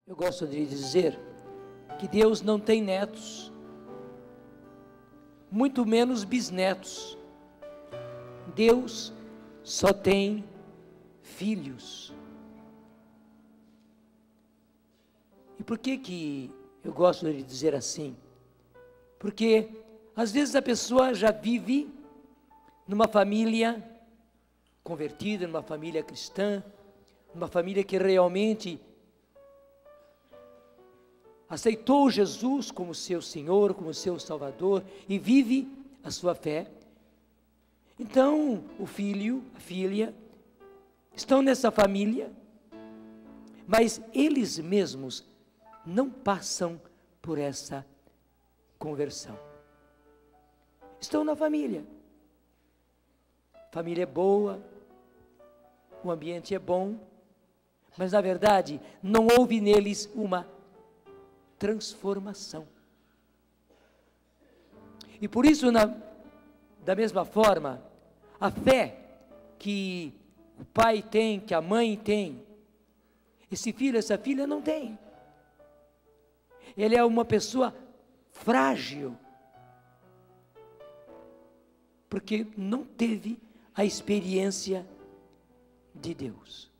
Eu gosto de dizer que Deus não tem netos, muito menos bisnetos. Deus só tem filhos. E por que eu gosto de dizer assim? Porque às vezes a pessoa já vive numa família convertida, numa família cristã, numa família que realmente aceitou Jesus como seu Senhor, como seu Salvador e vive a sua fé. Então, o filho, a filha, estão nessa família, mas eles mesmos não passam por essa conversão. Estão na família. A família é boa, o ambiente é bom, mas na verdade não houve neles uma transformação. E por isso, da mesma forma, a fé que o pai tem, que a mãe tem, esse filho, essa filha não tem. Ele é uma pessoa frágil, porque não teve a experiência de Deus.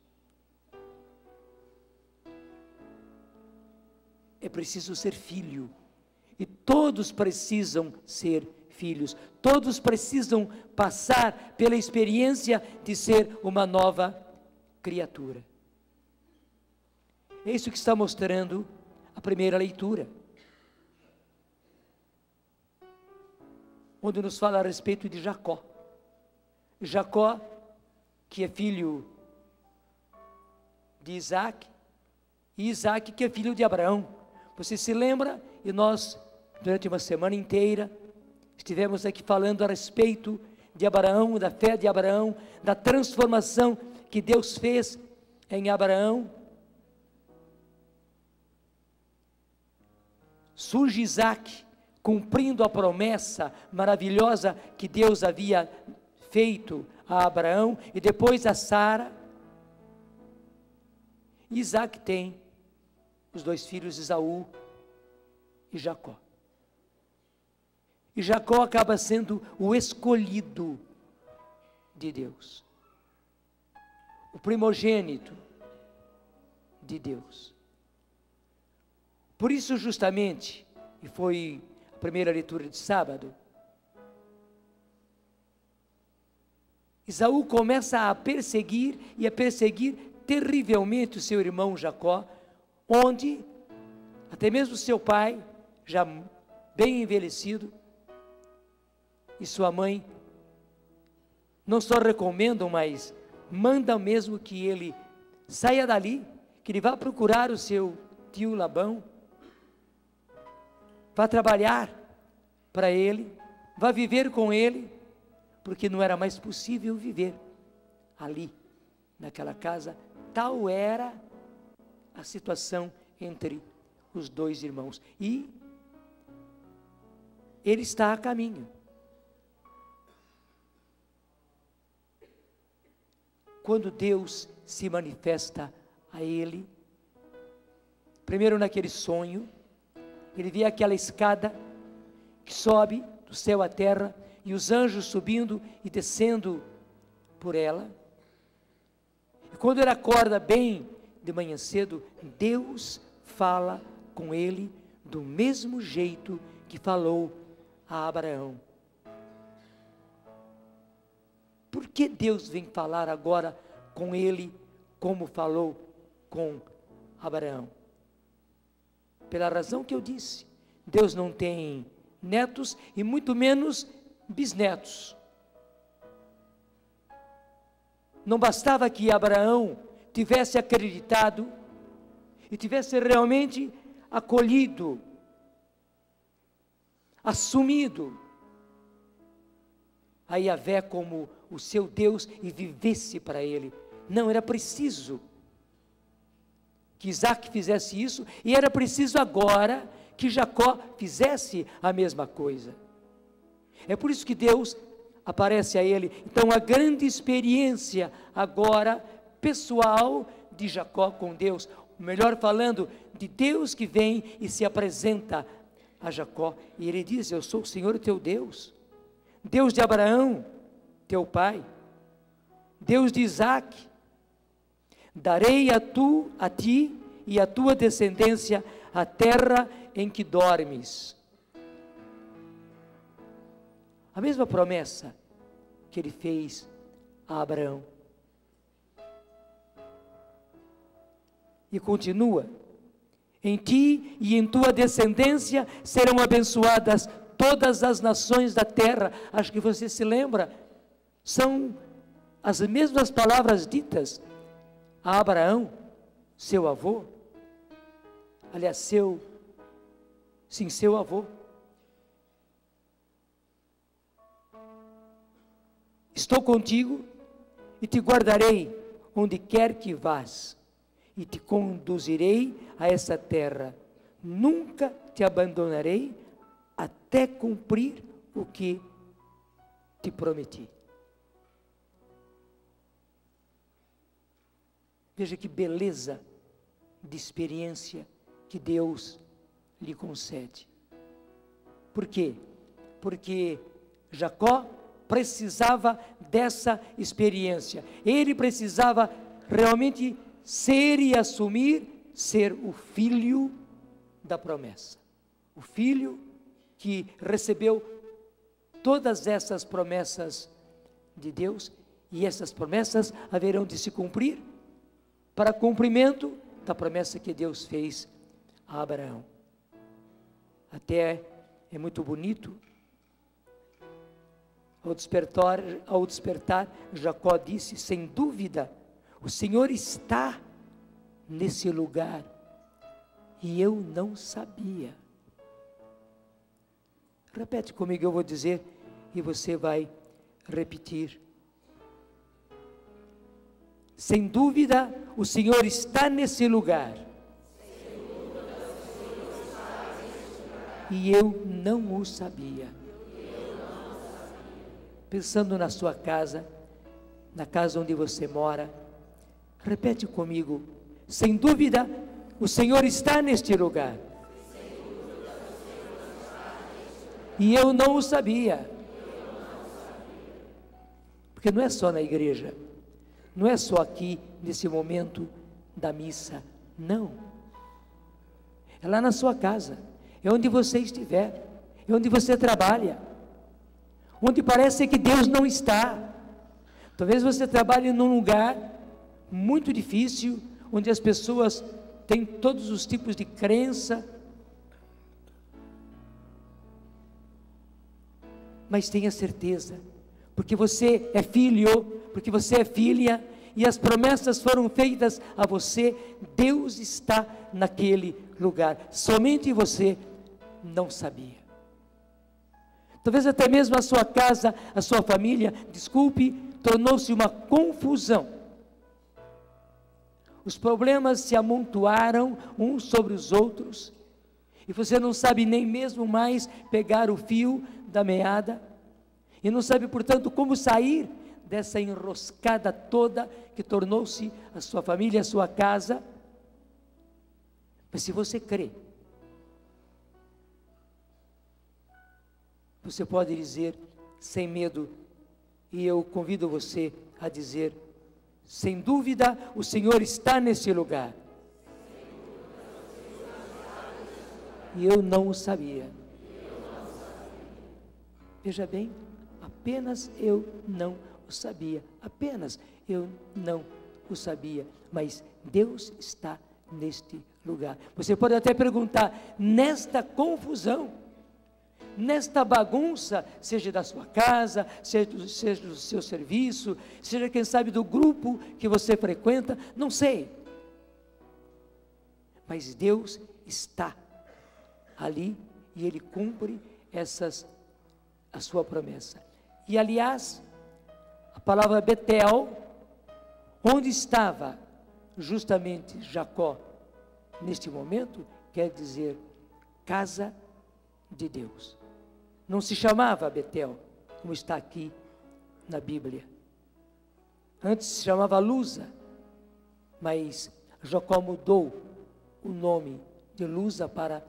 É preciso ser filho, e todos precisam ser filhos, todos precisam passar pela experiência de ser uma nova criatura. É isso que está mostrando a primeira leitura, onde nos fala a respeito de Jacó. Jacó, que é filho de Isaac, e Isaac, que é filho de Abraão. Você se lembra? E nós, durante uma semana inteira, estivemos aqui falando a respeito de Abraão, da fé de Abraão, da transformação que Deus fez em Abraão. Surge Isaac, cumprindo a promessa maravilhosa que Deus havia feito a Abraão, e depois a Sara. Isaac tem os dois filhos, Esaú e Jacó. E Jacó acaba sendo o escolhido de Deus, o primogênito de Deus. Por isso, justamente, e foi a primeira leitura de sábado, Esaú começa a perseguir terrivelmente o seu irmão Jacó, onde até mesmo seu pai, já bem envelhecido, e sua mãe não só recomendam, mas mandam mesmo que ele saia dali, que ele vá procurar o seu tio Labão, vá trabalhar para ele, vá viver com ele, porque não era mais possível viver ali, naquela casa. Tal era a situação entre os dois irmãos, e ele está a caminho. Quando Deus se manifesta a ele, primeiro naquele sonho, ele vê aquela escada que sobe do céu à terra, e os anjos subindo e descendo por ela. E quando ele acorda bem de manhã cedo, Deus fala com ele do mesmo jeito que falou a Abraão. Por que Deus vem falar agora com ele como falou com Abraão? Pela razão que eu disse, Deus não tem netos e muito menos bisnetos. Não bastava que Abraão tivesse acreditado e tivesse realmente acolhido, assumido a Yahvé como o seu Deus e vivesse para ele. Não, era preciso que Isaac fizesse isso, e era preciso agora que Jacó fizesse a mesma coisa. É por isso que Deus aparece a ele. Então, a grande experiência agora pessoal de Jacó com Deus, melhor falando, de Deus que vem e se apresenta a Jacó, e ele diz: eu sou o Senhor teu Deus, Deus de Abraão, teu pai, Deus de Isaque. Darei a ti e a tua descendência a terra em que dormes. A mesma promessa que ele fez a Abraão. E continua: em ti e em tua descendência serão abençoadas todas as nações da terra. Acho que você se lembra, são as mesmas palavras ditas a Abraão, seu avô. Aliás, seu avô. Estou contigo e te guardarei onde quer que vás, e te conduzirei a essa terra. Nunca te abandonarei até cumprir o que te prometi. Veja que beleza de experiência que Deus lhe concede. Por quê? Porque Jacó precisava dessa experiência. Ele precisava realmente ser e assumir ser o filho da promessa. O filho que recebeu todas essas promessas de Deus, e essas promessas haverão de se cumprir para cumprimento da promessa que Deus fez a Abraão. Até é muito bonito. Ao despertar, Jacó disse: sem dúvida, o Senhor está nesse lugar, e eu não sabia. Repete comigo, eu vou dizer, e você vai repetir. Sem dúvida, o Senhor está nesse lugar, e eu não o sabia. Pensando na sua casa, na casa onde você mora, repete comigo: sem dúvida, o Senhor está neste lugar, e eu não o sabia. Porque não é só na igreja, não é só aqui nesse momento da missa, não. É lá na sua casa, é onde você estiver, é onde você trabalha, onde parece que Deus não está. Talvez você trabalhe num lugar muito difícil, onde as pessoas têm todos os tipos de crença, mas tenha certeza, porque você é filho, porque você é filha, e as promessas foram feitas a você, Deus está naquele lugar, somente você não sabia. Talvez até mesmo a sua casa, a sua família, desculpe, tornou-se uma confusão. Os problemas se amontoaram uns sobre os outros, e você não sabe nem mesmo mais pegar o fio da meada, e não sabe, portanto, como sair dessa enroscada toda que tornou-se a sua família, a sua casa. Mas se você crê, você pode dizer sem medo, e eu convido você a dizer: sem dúvida, o Senhor está nesse lugar, e eu não o sabia. Veja bem, apenas eu não o sabia, apenas eu não o sabia, mas Deus está neste lugar. Você pode até perguntar, nesta confusão, nesta bagunça, seja da sua casa, seja do seu serviço, seja quem sabe do grupo que você frequenta, não sei, mas Deus está ali e Ele cumpre a sua promessa. E aliás, a palavra Betel, onde estava justamente Jacó neste momento, quer dizer casa de Deus. Não se chamava Betel, como está aqui na Bíblia. Antes se chamava Luza, mas Jacó mudou o nome de Lusa para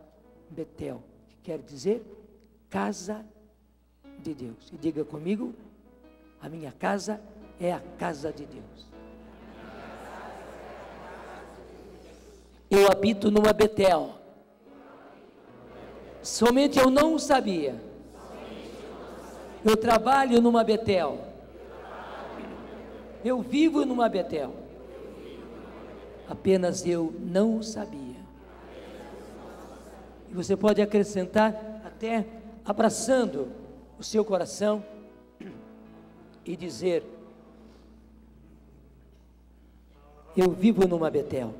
Betel, que quer dizer casa de Deus. E diga comigo: a minha casa é a casa de Deus. Eu habito numa Betel. Somente eu não o sabia. Eu trabalho numa Betel. Eu vivo numa Betel. Apenas eu não o sabia. E você pode acrescentar até abraçando o seu coração e dizer: eu vivo numa Betel.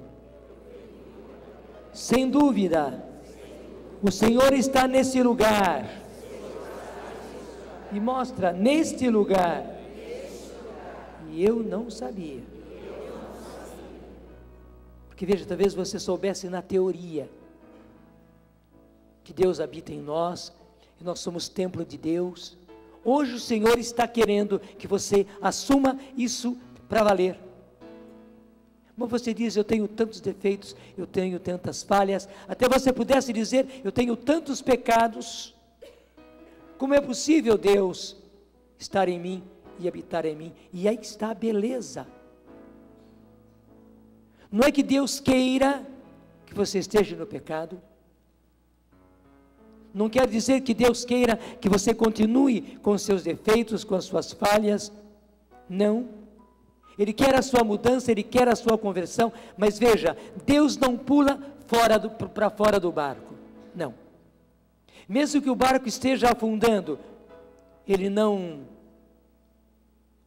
Sem dúvida, o Senhor está nesse lugar. E mostra neste lugar. E eu não sabia. Porque veja, talvez você soubesse na teoria que Deus habita em nós, e nós somos templo de Deus. Hoje o Senhor está querendo que você assuma isso para valer. Como você diz: eu tenho tantos defeitos, eu tenho tantas falhas, até você pudesse dizer: eu tenho tantos pecados. Como é possível Deus estar em mim e habitar em mim? E aí está a beleza. Não é que Deus queira que você esteja no pecado. Não quer dizer que Deus queira que você continue com os seus defeitos, com as suas falhas. Não. Ele quer a sua mudança, Ele quer a sua conversão, mas veja, Deus não pula para fora do barco, não. Mesmo que o barco esteja afundando, Ele não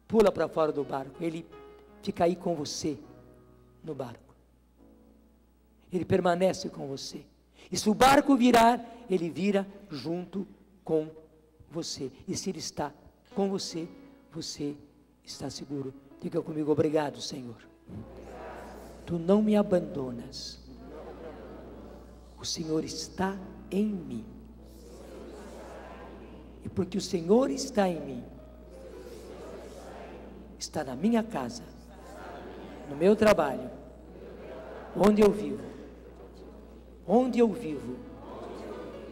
pula para fora do barco, Ele fica aí com você, no barco. Ele permanece com você. E se o barco virar, Ele vira junto com você. E se Ele está com você, você está seguro. Diga comigo: obrigado, Senhor. Tu não me abandonas. O Senhor está em mim. E porque o Senhor está em mim, está na minha casa, no meu trabalho, onde eu vivo.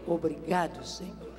Obrigado, Senhor.